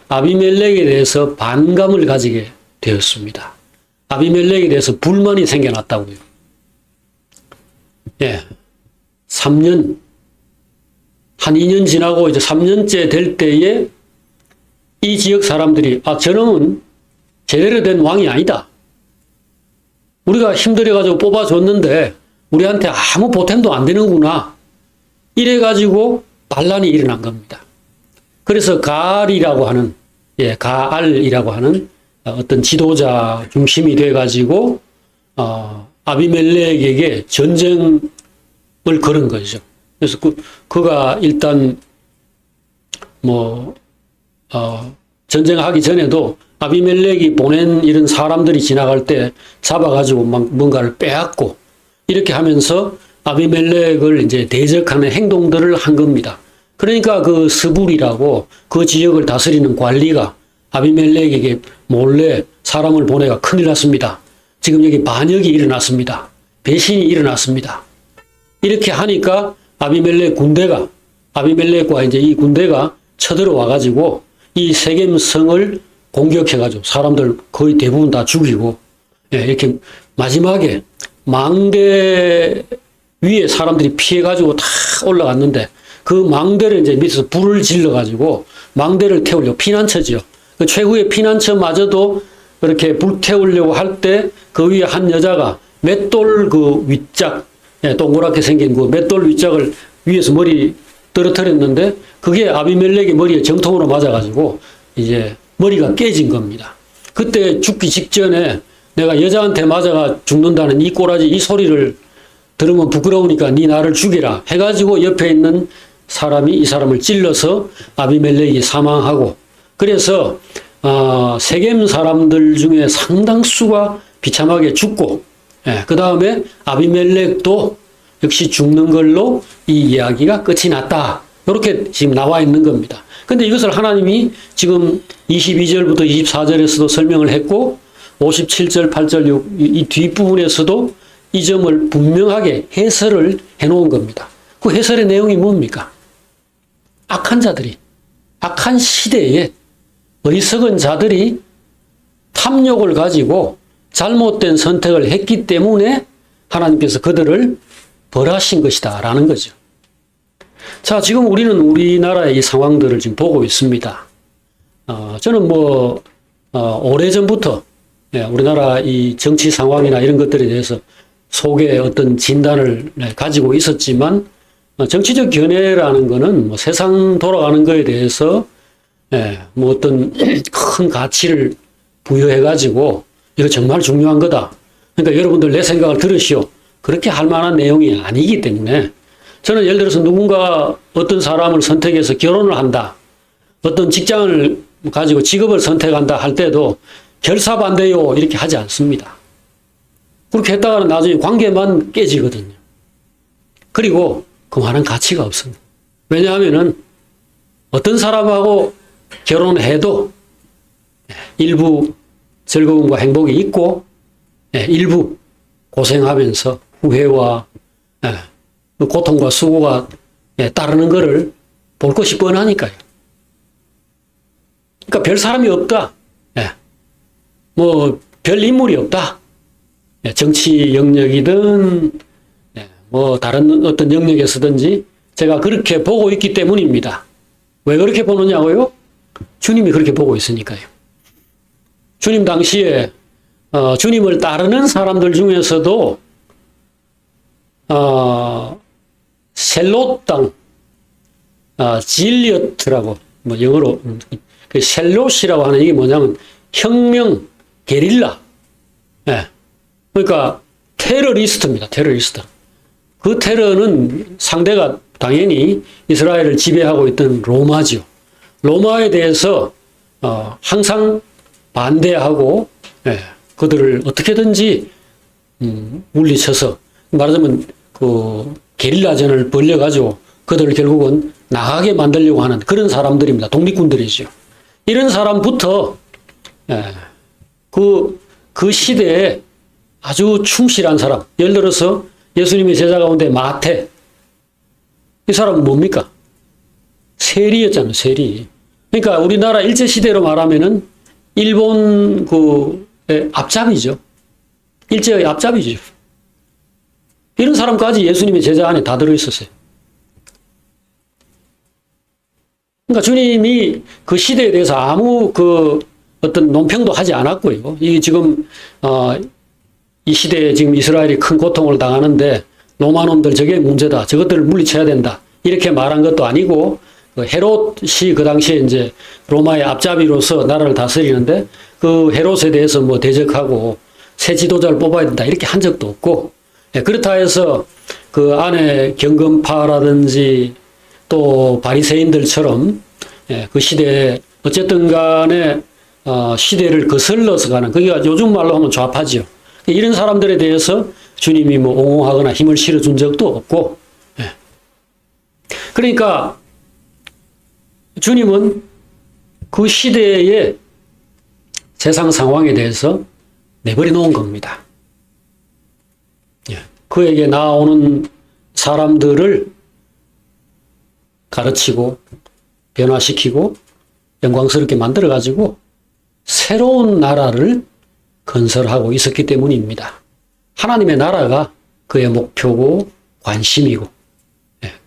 아비멜렉에 대해서 반감을 가지게 되었습니다. 아비멜렉에 대해서 불만이 생겨났다고요. 3년, 한 2년 지나고 이제 3년째 될 때에 이 지역 사람들이 저놈은 제대로 된 왕이 아니다. 우리가 힘들어가지고 뽑아줬는데 우리한테 아무 보탬도 안 되는구나. 이래가지고 반란이 일어난 겁니다. 그래서 가알이라고 하는, 가알이라고 하는 어떤 지도자 중심이 돼가지고 아비멜렉에게 전쟁을 걸은 거죠. 그래서 그가 일단 전쟁하기 전에도 아비멜렉이 보낸 이런 사람들이 지나갈 때 잡아가지고 막 뭔가를 빼앗고 이렇게 하면서 아비멜렉을 이제 대적하는 행동들을 한 겁니다. 그러니까 그 스불이라고 그 지역을 다스리는 관리가 아비멜렉에게 몰래 사람을 보내가 큰일 났습니다. 지금 여기 반역이 일어났습니다. 배신이 일어났습니다. 이렇게 하니까 아비멜렉과 이제 이 군대가 쳐들어와가지고 이 세겜 성을 공격해가지고 사람들 거의 대부분 다 죽이고, 이렇게 마지막에 망대 위에 사람들이 피해가지고 다 올라갔는데 그 망대를 이제 밑에서 불을 질러가지고 망대를 태우려고 피난처죠. 그 최후의 피난처마저도 그렇게 불태우려고 할 때 그 위에 한 여자가 맷돌 그 윗짝, 동그랗게 생긴 그 맷돌 윗짝을 위에서 머리 떨어뜨렸는데 그게 아비멜렉의 머리에 정통으로 맞아가지고 이제 머리가 깨진 겁니다. 그때 죽기 직전에 내가 여자한테 맞아가 죽는다는 이 꼬라지 이 소리를 들으면 부끄러우니까 네 나를 죽이라 해가지고 옆에 있는 사람이 이 사람을 찔러서 아비멜렉이 사망하고, 그래서 세겜 사람들 중에 상당수가 비참하게 죽고, 그 다음에 아비멜렉도 역시 죽는 걸로 이 이야기가 끝이 났다. 이렇게 지금 나와 있는 겁니다. 근데 이것을 하나님이 지금 22절부터 24절에서도 설명을 했고, 57절, 8절, 6, 이 뒷부분에서도 이 점을 분명하게 해설을 해 놓은 겁니다. 그 해설의 내용이 뭡니까? 악한 자들이, 악한 시대에 어리석은 자들이 탐욕을 가지고 잘못된 선택을 했기 때문에 하나님께서 그들을 벌하신 것이다 라는 거죠. 자, 지금 우리는 우리나라의 이 상황들을 지금 보고 있습니다. 저는 오래전부터 우리나라 이 정치 상황이나 이런 것들에 대해서 속에 어떤 진단을 가지고 있었지만, 정치적 견해라는 거는 세상 돌아가는 거에 대해서 어떤 큰 가치를 부여해가지고 이거 정말 중요한 거다. 그러니까 여러분들 내 생각을 들으시오. 그렇게 할 만한 내용이 아니기 때문에 저는 예를 들어서 누군가 어떤 사람을 선택해서 결혼을 한다. 어떤 직장을 가지고 직업을 선택한다 할 때도 결사반대요 이렇게 하지 않습니다. 그렇게 했다가는 나중에 관계만 깨지거든요. 그리고 그만한 가치가 없습니다. 왜냐하면은 어떤 사람하고 결혼해도 일부 즐거움과 행복이 있고 일부 고생하면서 후회와 고통과 수고가 따르는 것을 볼 것이 뻔하니까요. 그러니까 별 사람이 없다. 별 인물이 없다. 정치 영역이든 다른 어떤 영역에서든지 제가 그렇게 보고 있기 때문입니다. 왜 그렇게 보느냐고요? 주님이 그렇게 보고 있으니까요. 주님 당시에 주님을 따르는 사람들 중에서도 셀롯 땅, 질리어트라고 영어로 그 셀롯이라고 하는 이게 뭐냐면 혁명 게릴라, 그러니까 테러리스트입니다. 테러리스트. 그 테러는 상대가 당연히 이스라엘을 지배하고 있던 로마죠. 로마에 대해서 항상 반대하고 그들을 어떻게든지 물리쳐서 말하자면 그 게릴라전을 벌려가지고 그들을 결국은 나가게 만들려고 하는 그런 사람들입니다. 독립군들이죠. 이런 사람부터 그 시대에 아주 충실한 사람, 예를 들어서 예수님의 제자 가운데 마태, 이 사람은 뭡니까? 세리였잖아요, 세리. 그러니까 우리나라 일제시대로 말하면은 일본 앞잡이죠. 일제의 앞잡이죠. 이런 사람까지 예수님의 제자 안에 다 들어있었어요. 그러니까 주님이 그 시대에 대해서 아무 어떤 논평도 하지 않았고요. 이 지금, 이 시대에 지금 이스라엘이 큰 고통을 당하는데 로마놈들 저게 문제다. 저것들을 물리쳐야 된다. 이렇게 말한 것도 아니고 헤롯이 그 당시에 이제 로마의 앞잡이로서 나라를 다스리는데 그 헤롯에 대해서 대적하고 새 지도자를 뽑아야 된다. 이렇게 한 적도 없고 그렇다 해서 그 안에 경건파라든지 또 바리새인들처럼 그 시대에 어쨌든 간에 시대를 거슬러서 가는 그게 요즘 말로 하면 좌파지요. 이런 사람들에 대해서 주님이 옹호하거나 힘을 실어준 적도 없고 그러니까 주님은 그 시대의 세상 상황에 대해서 내버려 놓은 겁니다. 그에게 나오는 사람들을 가르치고 변화시키고 영광스럽게 만들어가지고 새로운 나라를 건설하고 있었기 때문입니다. 하나님의 나라가 그의 목표고 관심이고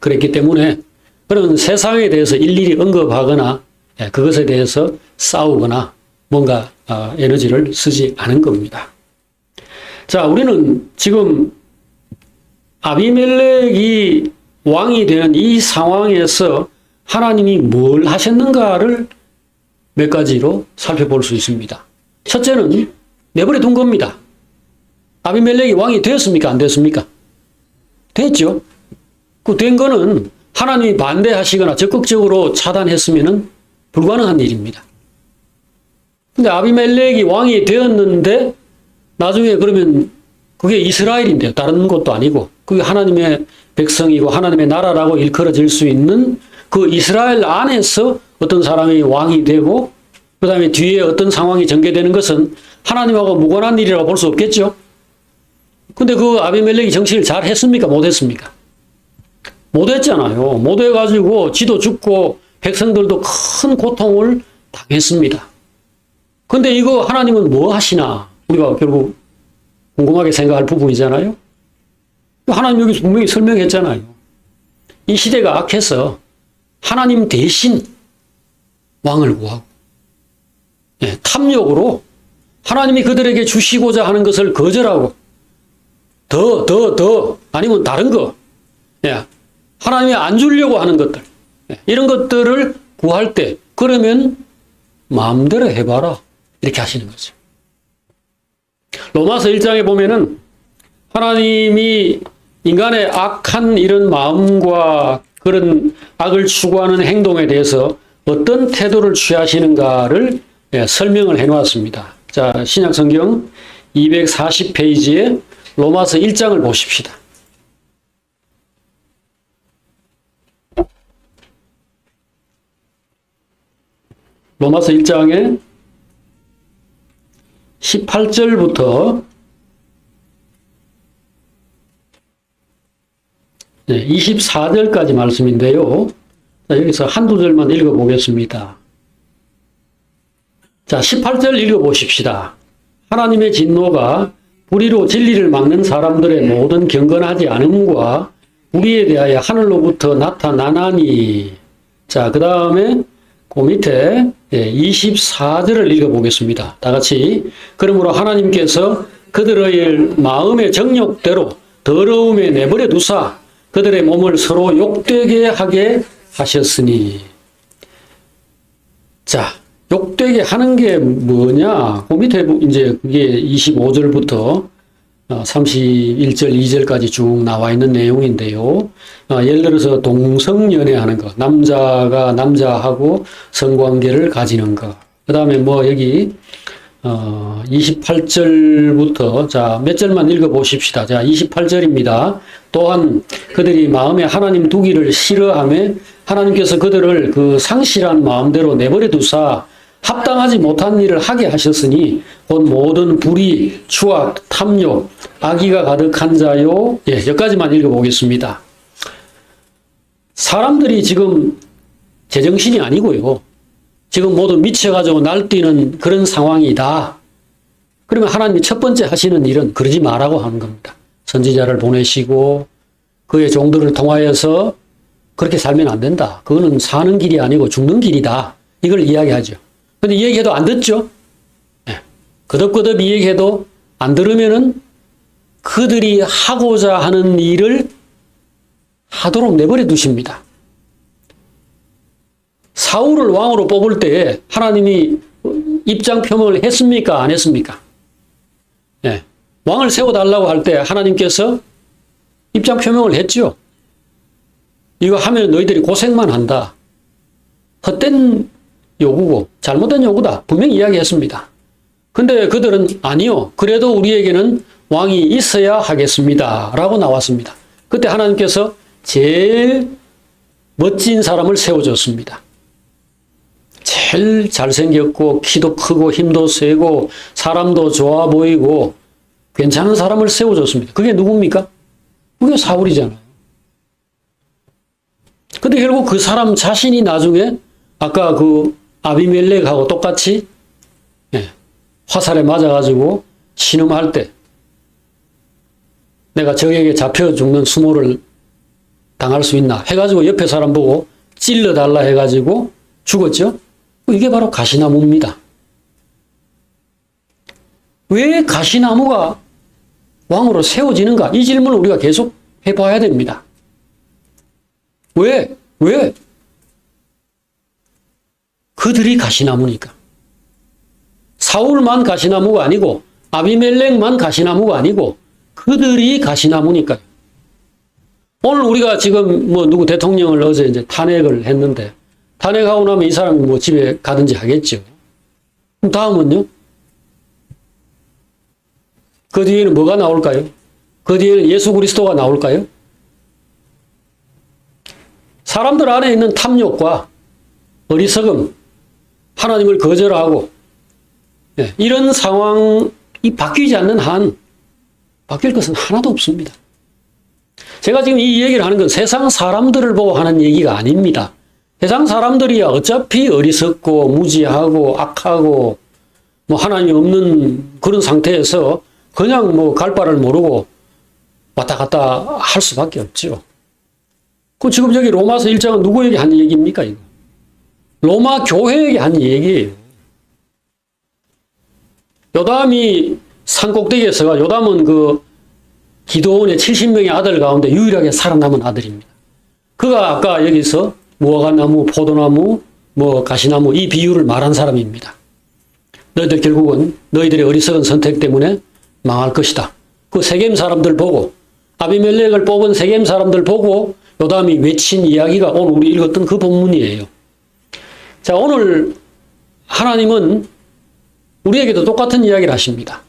그랬기 때문에 그런 세상에 대해서 일일이 언급하거나 그것에 대해서 싸우거나 뭔가 에너지를 쓰지 않은 겁니다. 자, 우리는 지금 아비멜렉이 왕이 되는 이 상황에서 하나님이 뭘 하셨는가를 몇 가지로 살펴볼 수 있습니다. 첫째는 내버려 둔 겁니다. 아비멜렉이 왕이 되었습니까? 안 되었습니까? 됐죠. 그 된 거는 하나님이 반대하시거나 적극적으로 차단했으면 불가능한 일입니다. 근데 아비멜렉이 왕이 되었는데 나중에 그러면 그게 이스라엘인데요. 다른 것도 아니고. 그게 하나님의 백성이고 하나님의 나라라고 일컬어질 수 있는 그 이스라엘 안에서 어떤 사람이 왕이 되고 그 다음에 뒤에 어떤 상황이 전개되는 것은 하나님하고 무관한 일이라고 볼 수 없겠죠. 근데 그 아비멜렉이 정치를 잘 했습니까? 못 했습니까? 못 했잖아요. 못 해가지고 지도 죽고 백성들도 큰 고통을 당했습니다. 근데 이거 하나님은 뭐 하시나? 우리가 결국 궁금하게 생각할 부분이잖아요. 하나님 여기서 분명히 설명했잖아요. 이 시대가 악해서 하나님 대신 왕을 구하고 탐욕으로 하나님이 그들에게 주시고자 하는 것을 거절하고 더 아니면 다른 거 하나님이 안 주려고 하는 것들 이런 것들을 구할 때 그러면 마음대로 해봐라 이렇게 하시는 거죠. 로마서 1장에 보면은 하나님이 인간의 악한 이런 마음과 그런 악을 추구하는 행동에 대해서 어떤 태도를 취하시는가를 설명을 해놓았습니다. 자, 신약성경 240페이지에 로마서 1장을 보십시다. 로마서 1장에 18절부터 24절까지 말씀인데요. 자, 여기서 한두 절만 읽어보겠습니다. 자, 18절 읽어보십시다. 하나님의 진노가 불의로 진리를 막는 사람들의 모든 경건하지 않음과 불의에 대하여 하늘로부터 나타나나니. 자, 그 다음에 그 밑에 24절을 읽어보겠습니다. 다 같이. 그러므로 하나님께서 그들의 마음의 정욕대로 더러움에 내버려 두사 그들의 몸을 서로 욕되게 하게 하셨으니. 자, 욕되게 하는 게 뭐냐? 그 밑에 이제 그게 25절부터 31절, 2절까지 쭉 나와 있는 내용인데요. 예를 들어서 동성연애하는 것, 남자가 남자하고 성관계를 가지는 것. 그 다음에 뭐 여기 28절부터 자, 몇 절만 읽어보십시다. 자, 28절입니다. 또한 그들이 마음에 하나님 두기를 싫어하며 하나님께서 그들을 그 상실한 마음대로 내버려 두사 합당하지 못한 일을 하게 하셨으니 곧 모든 불의, 추악, 탐욕, 악의가 가득한 자요. 여기까지만 읽어보겠습니다. 사람들이 지금 제정신이 아니고요. 지금 모두 미쳐가지고 날뛰는 그런 상황이다. 그러면 하나님이 첫 번째 하시는 일은 그러지 말라고 하는 겁니다. 선지자를 보내시고 그의 종들을 통하여서 그렇게 살면 안 된다. 그거는 사는 길이 아니고 죽는 길이다. 이걸 이야기하죠. 근데 이 얘기해도 안 듣죠? 거듭거듭 이 얘기해도 안 들으면은 그들이 하고자 하는 일을 하도록 내버려 두십니다. 사울을 왕으로 뽑을 때 하나님이 입장 표명을 했습니까? 안 했습니까? 왕을 세워달라고 할 때 하나님께서 입장 표명을 했죠. 이거 하면 너희들이 고생만 한다. 헛된 요구고 잘못된 요구다. 분명히 이야기했습니다. 근데 그들은 아니요. 그래도 우리에게는 왕이 있어야 하겠습니다. 라고 나왔습니다. 그때 하나님께서 제일 멋진 사람을 세워줬습니다. 제일 잘생겼고 키도 크고 힘도 세고 사람도 좋아 보이고 괜찮은 사람을 세워줬습니다. 그게 누굽니까? 그게 사울이잖아요. 근데 결국 그 사람 자신이 나중에 아까 그 아비멜렉하고 똑같이 화살에 맞아가지고 신음할 때 내가 적에게 잡혀 죽는 수모를 당할 수 있나 해가지고 옆에 사람 보고 찔러달라 해가지고 죽었죠. 이게 바로 가시나무입니다. 왜 가시나무가 왕으로 세워지는가? 이 질문을 우리가 계속 해봐야 됩니다. 왜? 그들이 가시나무니까. 사울만 가시나무가 아니고 아비멜렉만 가시나무가 아니고 그들이 가시나무니까요. 오늘 우리가 지금 뭐 누구 대통령을 어제 이제 탄핵을 했는데 탄핵하고 나면 이 사람이 뭐 집에 가든지 하겠죠. 그럼 다음은요? 그 뒤에는 뭐가 나올까요? 그 뒤에는 예수 그리스도가 나올까요? 사람들 안에 있는 탐욕과 어리석음, 하나님을 거절하고 이런 상황이 바뀌지 않는 한 바뀔 것은 하나도 없습니다. 제가 지금 이 얘기를 하는 건 세상 사람들을 보고 하는 얘기가 아닙니다. 세상 사람들이야 어차피 어리석고 무지하고 악하고 뭐 하나님 없는 그런 상태에서 그냥 뭐 갈 바를 모르고 왔다 갔다 할 수밖에 없죠. 그 지금 여기 로마서 1장은 누구에게 한 얘기입니까? 이거? 로마 교회에게 한 얘기예요. 요담이 산꼭대기에 서가 요담은 그 기도원의 70명의 아들 가운데 유일하게 살아남은 아들입니다. 그가 아까 여기서 무화과나무, 포도나무, 뭐 가시나무 이 비유를 말한 사람입니다. 너희들 결국은 너희들의 어리석은 선택 때문에 망할 것이다. 그 세겜 사람들 보고 아비멜렉을 뽑은 세겜 사람들 보고 요담이 외친 이야기가 오늘 우리 읽었던 그 본문이에요. 자, 오늘 하나님은 우리에게도 똑같은 이야기를 하십니다.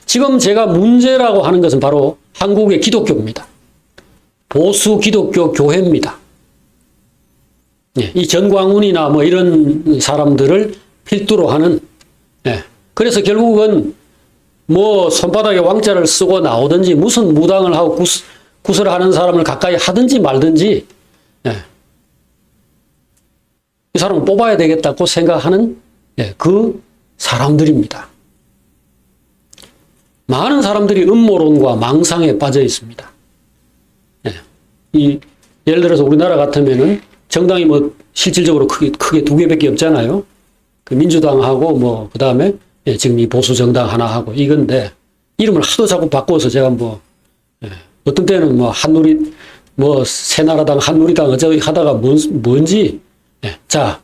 지금 제가 문제라고 하는 것은 바로 한국의 기독교입니다. 보수 기독교 교회입니다. 이 전광훈이나 뭐 이런 사람들을 필두로 하는, 그래서 결국은 뭐 손바닥에 왕자를 쓰고 나오든지 무슨 무당을 하고 구설하는 사람을 가까이 하든지 말든지 이 사람을 뽑아야 되겠다고 생각하는 그 사람들입니다. 많은 사람들이 음모론과 망상에 빠져 있습니다. 예를 들어서 우리나라 같으면은 정당이 뭐 실질적으로 크게 두 개밖에 없잖아요. 그 민주당하고 뭐 그 다음에 지금 이 보수 정당 하나 하고 이건데 이름을 하도 자꾸 바꿔서 제가 뭐 어떤 때는 뭐 한누리 뭐 새나라당 한누리당 어쩌고 하다가 뭔지 자,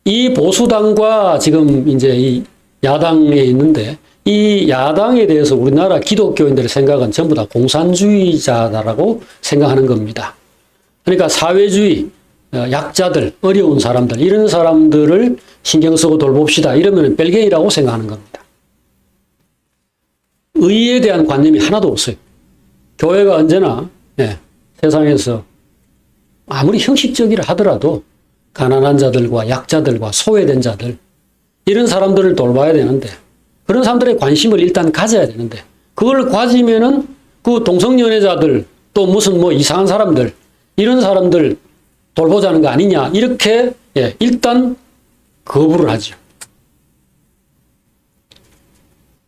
이 보수당과 지금 이제 이 야당에 있는데 이 야당에 대해서 우리나라 기독교인들의 생각은 전부 다 공산주의자다라고 생각하는 겁니다. 그러니까 사회주의, 약자들, 어려운 사람들 이런 사람들을 신경 쓰고 돌봅시다. 이러면 뺄갱이라고 생각하는 겁니다. 의에 대한 관념이 하나도 없어요. 교회가 언제나 세상에서 아무리 형식적이라 하더라도 가난한 자들과 약자들과 소외된 자들 이런 사람들을 돌봐야 되는데 그런 사람들의 관심을 일단 가져야 되는데 그걸 가지면은 그 동성연애자들 또 무슨 뭐 이상한 사람들 이런 사람들 돌보자는 거 아니냐 이렇게 일단 거부를 하죠.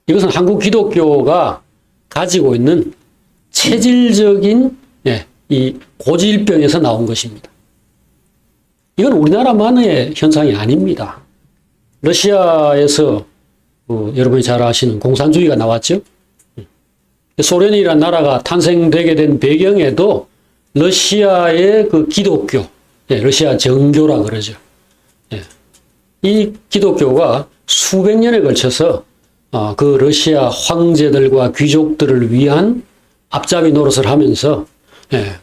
이것은 한국 기독교가 가지고 있는 체질적인 이 고질병에서 나온 것입니다. 이건 우리나라만의 현상이 아닙니다. 러시아에서 여러분이 잘 아시는 공산주의가 나왔죠. 소련이라는 나라가 탄생되게 된 배경에도 러시아의 그 기독교, 러시아 정교라 그러죠. 이 기독교가 수백 년에 걸쳐서 그 러시아 황제들과 귀족들을 위한 앞잡이 노릇을 하면서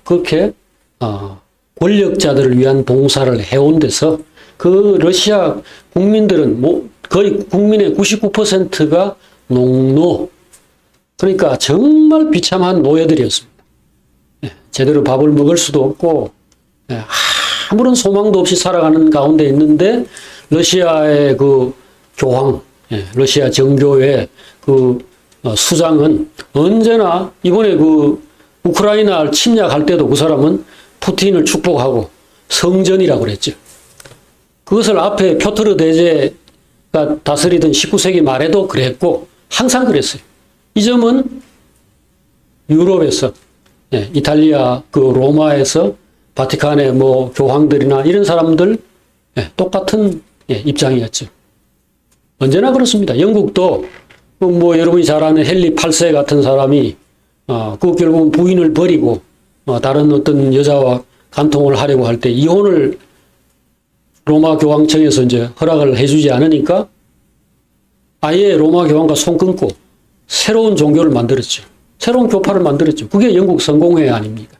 그렇게 권력자들을 위한 봉사를 해온 데서 그 러시아 국민들은 뭐 거의 국민의 99%가 농노, 그러니까 정말 비참한 노예들이었습니다. 제대로 밥을 먹을 수도 없고 아무런 소망도 없이 살아가는 가운데 있는데 러시아의 그 교황, 러시아 정교회 그 수장은 언제나 이번에 그 우크라이나 침략할 때도 그 사람은 푸틴을 축복하고 성전이라고 그랬죠. 그것을 앞에 표트르 대제가 다스리던 19세기 말에도 그랬고 항상 그랬어요. 이 점은 유럽에서 이탈리아 그 로마에서 바티칸의 뭐 교황들이나 이런 사람들 똑같은 입장이었죠. 언제나 그렇습니다. 영국도 뭐 여러분이 잘 아는 헨리 8세 같은 사람이 그 결국은 부인을 버리고 다른 어떤 여자와 간통을 하려고 할 때 이혼을 로마 교황청에서 이제 허락을 해주지 않으니까 아예 로마 교황과 손 끊고 새로운 종교를 만들었죠. 새로운 교파를 만들었죠. 그게 영국 성공회 아닙니까?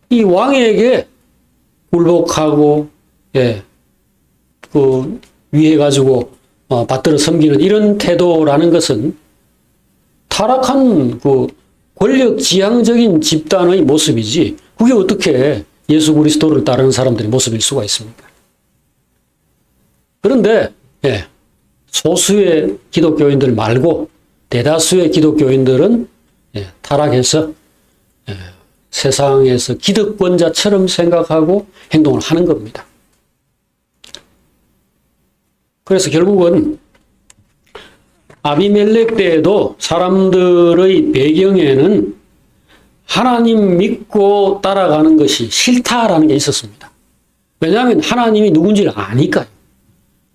이 왕에게 굴복하고, 그 위해 가지고 받들어 섬기는 이런 태도라는 것은 타락한 그 권력 지향적인 집단의 모습이지, 그게 어떻게 예수 그리스도를 따르는 사람들의 모습일 수가 있습니까? 그런데 소수의 기독교인들 말고 대다수의 기독교인들은 타락해서 세상에서 기득권자처럼 생각하고 행동을 하는 겁니다. 그래서 결국은 아비멜렉 때에도 사람들의 배경에는 하나님 믿고 따라가는 것이 싫다라는 게 있었습니다. 왜냐하면 하나님이 누군지를 아니까요.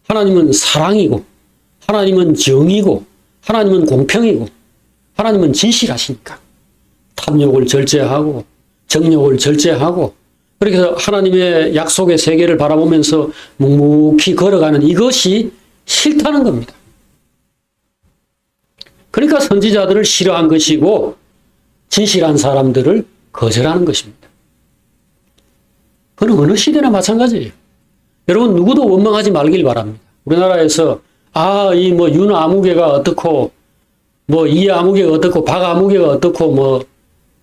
하나님은 사랑이고, 하나님은 정의고, 하나님은 공평이고, 하나님은 진실하시니까. 탐욕을 절제하고, 정욕을 절제하고, 그렇게 해서 하나님의 약속의 세계를 바라보면서 묵묵히 걸어가는 이것이 싫다는 겁니다. 그러니까 선지자들을 싫어한 것이고 진실한 사람들을 거절하는 것입니다. 그건 어느 시대나 마찬가지예요. 여러분 누구도 원망하지 말길 바랍니다. 우리나라에서 이 윤 아무개가 어떻고 이 아무개가 어떻고 박 아무개가 어떻고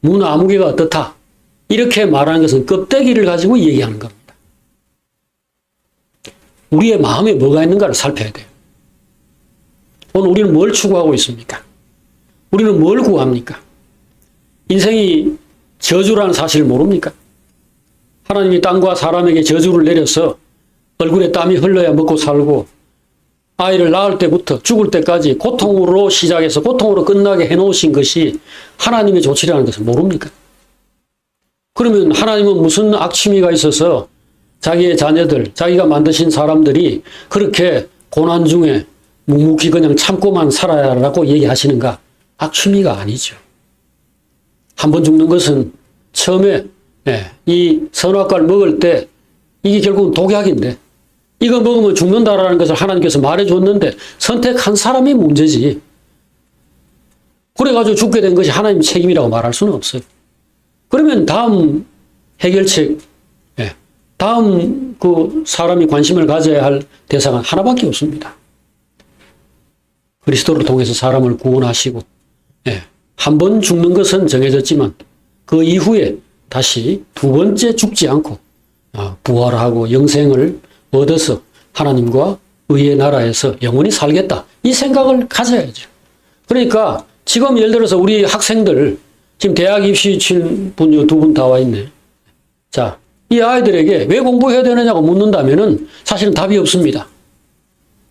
문 아무개가 어떻다 이렇게 말하는 것은 껍데기를 가지고 얘기하는 겁니다. 우리의 마음에 뭐가 있는가를 살펴야 돼요. 오늘 우리는 뭘 추구하고 있습니까? 우리는 뭘 구합니까? 인생이 저주라는 사실을 모릅니까? 하나님이 땅과 사람에게 저주를 내려서 얼굴에 땀이 흘러야 먹고 살고 아이를 낳을 때부터 죽을 때까지 고통으로 시작해서 고통으로 끝나게 해놓으신 것이 하나님의 조치라는 것을 모릅니까? 그러면 하나님은 무슨 악취미가 있어서 자기의 자녀들, 자기가 만드신 사람들이 그렇게 고난 중에 묵묵히 그냥 참고만 살아야라고 얘기하시는가? 악취미가 아니죠. 한 번 죽는 것은 처음에 이 선악과를 먹을 때 이게 결국은 독약인데 이거 먹으면 죽는다라는 것을 하나님께서 말해줬는데 선택한 사람의 문제지. 그래가지고 죽게 된 것이 하나님 책임이라고 말할 수는 없어요. 그러면 다음 해결책, 다음 그 사람이 관심을 가져야 할 대상은 하나밖에 없습니다. 그리스도를 통해서 사람을 구원하시고 한 번 죽는 것은 정해졌지만 그 이후에 다시 두 번째 죽지 않고 부활하고 영생을 얻어서 하나님과 의의 나라에서 영원히 살겠다. 이 생각을 가져야죠. 그러니까 지금 예를 들어서 우리 학생들 지금 대학 입시 친 분 두 분 다 와 있네. 자, 이 아이들에게 왜 공부해야 되느냐고 묻는다면은 사실은 답이 없습니다.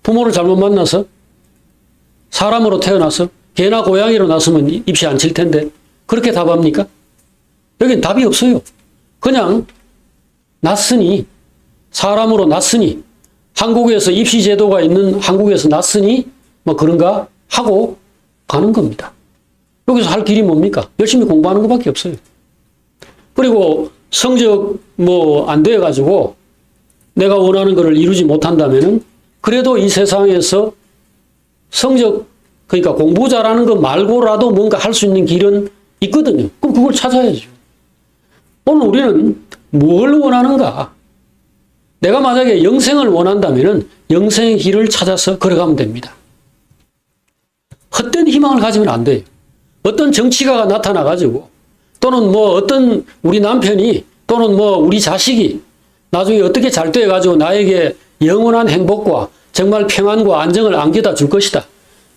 부모를 잘못 만나서 사람으로 태어나서 개나 고양이로 났으면 입시 안 칠 텐데 그렇게 답합니까? 여긴 답이 없어요. 그냥 났으니 사람으로 났으니 한국에서 입시 제도가 있는 한국에서 났으니 그런가 하고 가는 겁니다. 여기서 할 길이 뭡니까? 열심히 공부하는 것밖에 없어요. 그리고 성적 안 돼가지고 내가 원하는 것을 이루지 못한다면은 그래도 이 세상에서 성적 그러니까 공부 잘하는 것 말고라도 뭔가 할 수 있는 길은 있거든요. 그럼 그걸 찾아야죠. 오늘 우리는 뭘 원하는가? 내가 만약에 영생을 원한다면 영생의 길을 찾아서 걸어가면 됩니다. 헛된 희망을 가지면 안 돼요. 어떤 정치가가 나타나가지고 또는 어떤 우리 남편이 또는 우리 자식이 나중에 어떻게 잘 돼가지고 나에게 영원한 행복과 정말 평안과 안정을 안겨다 줄 것이다.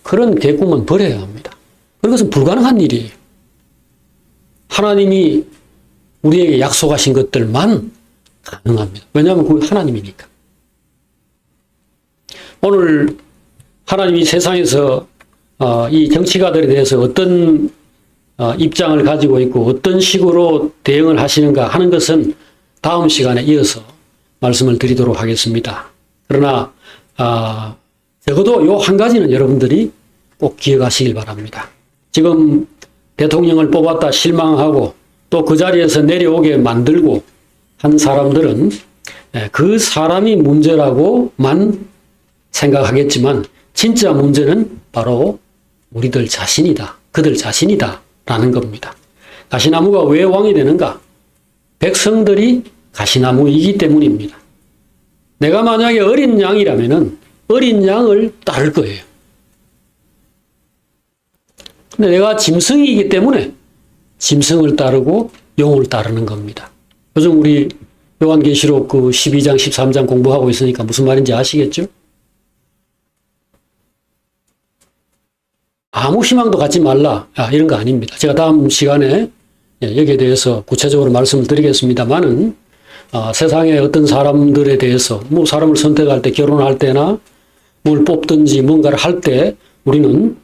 그런 개꿈은 버려야 합니다. 그것은 불가능한 일이에요. 하나님이 우리에게 약속하신 것들만 가능합니다. 왜냐하면 그게 하나님이니까. 오늘 하나님이 세상에서 이 정치가들에 대해서 어떤 입장을 가지고 있고 어떤 식으로 대응을 하시는가 하는 것은 다음 시간에 이어서 말씀을 드리도록 하겠습니다. 그러나 적어도 요 한 가지는 여러분들이 꼭 기억하시길 바랍니다. 지금 대통령을 뽑았다 실망하고 또 그 자리에서 내려오게 만들고 한 사람들은 그 사람이 문제라고만 생각하겠지만 진짜 문제는 바로 우리들 자신이다. 그들 자신이다. 라는 겁니다. 가시나무가 왜 왕이 되는가? 백성들이 가시나무이기 때문입니다. 내가 만약에 어린 양이라면은 어린 양을 따를 거예요. 근데 내가 짐승이기 때문에 짐승을 따르고 용을 따르는 겁니다. 요즘 우리 요한계시록 그 12장, 13장 공부하고 있으니까 무슨 말인지 아시겠죠? 아무 희망도 갖지 말라. 이런 거 아닙니다. 제가 다음 시간에 여기에 대해서 구체적으로 말씀을 드리겠습니다만은 세상의 어떤 사람들에 대해서 뭐 사람을 선택할 때 결혼할 때나 뭘 뽑든지 뭔가를 할 때 우리는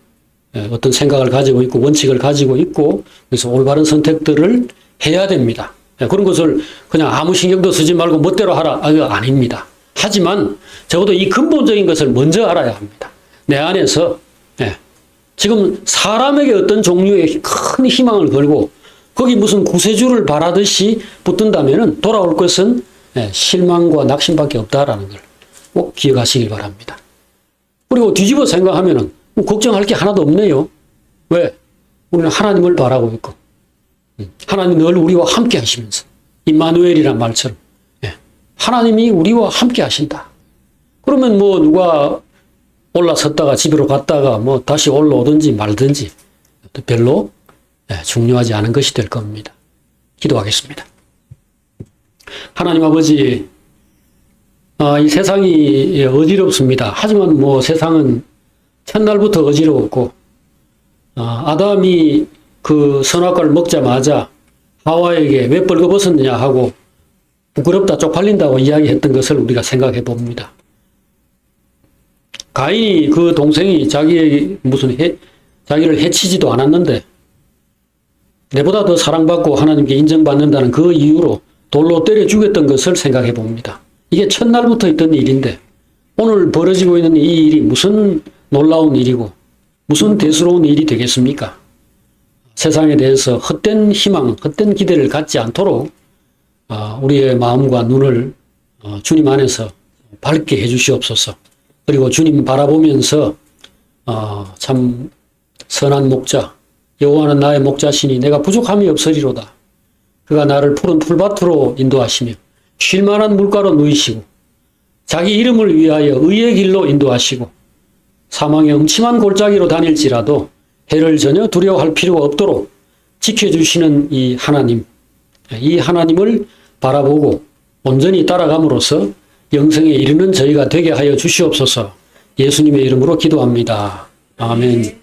어떤 생각을 가지고 있고 원칙을 가지고 있고 그래서 올바른 선택들을 해야 됩니다. 그런 것을 그냥 아무 신경도 쓰지 말고 멋대로 하라. 이거 아닙니다. 하지만 적어도 이 근본적인 것을 먼저 알아야 합니다. 내 안에서 지금 사람에게 어떤 종류의 큰 희망을 걸고 거기 무슨 구세주를 바라듯이 붙든다면 돌아올 것은 실망과 낙심밖에 없다라는 걸 꼭 기억하시길 바랍니다. 그리고 뒤집어 생각하면은 걱정할 게 하나도 없네요. 왜? 우리는 하나님을 바라고 있고 하나님 늘 우리와 함께 하시면서 임마누엘이란 말처럼 하나님이 우리와 함께 하신다. 그러면 뭐 누가 올라섰다가 집으로 갔다가 뭐 다시 올라오든지 말든지 별로 중요하지 않은 것이 될 겁니다. 기도하겠습니다. 하나님 아버지, 이 세상이 어지럽습니다. 하지만 뭐 세상은 첫날부터 어지러웠고 아담이 그 선악과를 먹자마자 하와에게 왜 벌거벗었느냐 하고 부끄럽다 쪽팔린다고 이야기했던 것을 우리가 생각해 봅니다. 가인이 그 동생이 자기를 해치지도 않았는데 내보다 더 사랑받고 하나님께 인정받는다는 그 이유로 돌로 때려 죽였던 것을 생각해 봅니다. 이게 첫날부터 있던 일인데 오늘 벌어지고 있는 이 일이 무슨 놀라운 일이고 무슨 대수로운 일이 되겠습니까? 세상에 대해서 헛된 희망, 헛된 기대를 갖지 않도록 우리의 마음과 눈을 주님 안에서 밝게 해주시옵소서. 그리고 주님 바라보면서 참 선한 목자, 여호와는 나의 목자시니 내가 부족함이 없으리로다. 그가 나를 푸른 풀밭으로 인도하시며 쉴만한 물가로 누이시고 자기 이름을 위하여 의의 길로 인도하시고 사망의 음침한 골짜기로 다닐지라도 해를 전혀 두려워할 필요가 없도록 지켜주시는 이 하나님을 바라보고 온전히 따라감으로써 영생에 이르는 저희가 되게 하여 주시옵소서. 예수님의 이름으로 기도합니다. 아멘.